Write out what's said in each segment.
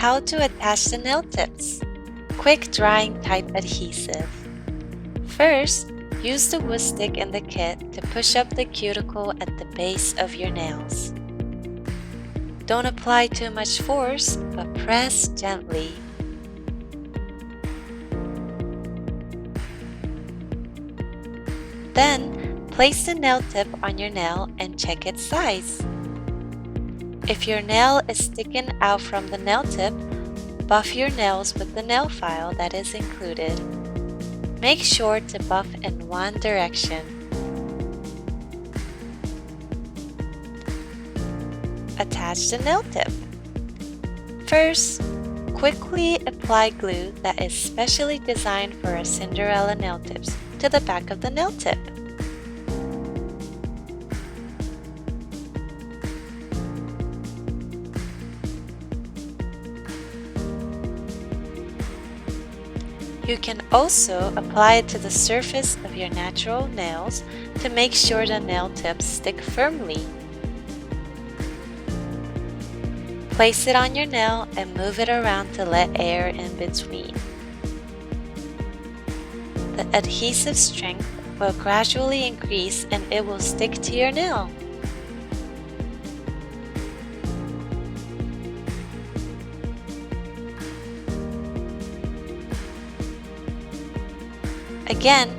How to attach the nail tips. Quick drying type adhesive. First, use the wood stick in the kit to push up the cuticle at the base of your nails. Don't apply too much force, but press gently. Then, place the nail tip on your nail and check its size. If your nail is sticking out from the nail tip, buff your nails with the nail file that is included. Make sure to buff in one direction. Attach the nail tip. First, quickly apply glue that is specially designed for a Cinderella nail tips to the back of the nail tip. You can also apply it to the surface of your natural nails to make sure the nail tips stick firmly. Place it on your nail and move it around to let air in between. The adhesive strength will gradually increase and it will stick to your nail. Again,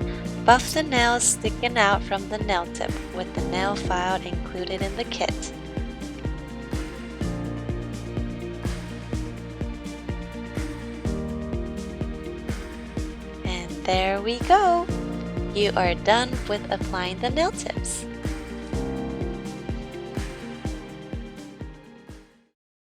buff the nails sticking out from the nail tip with the nail file included in the kit. And there we go! You are done with applying the nail tips.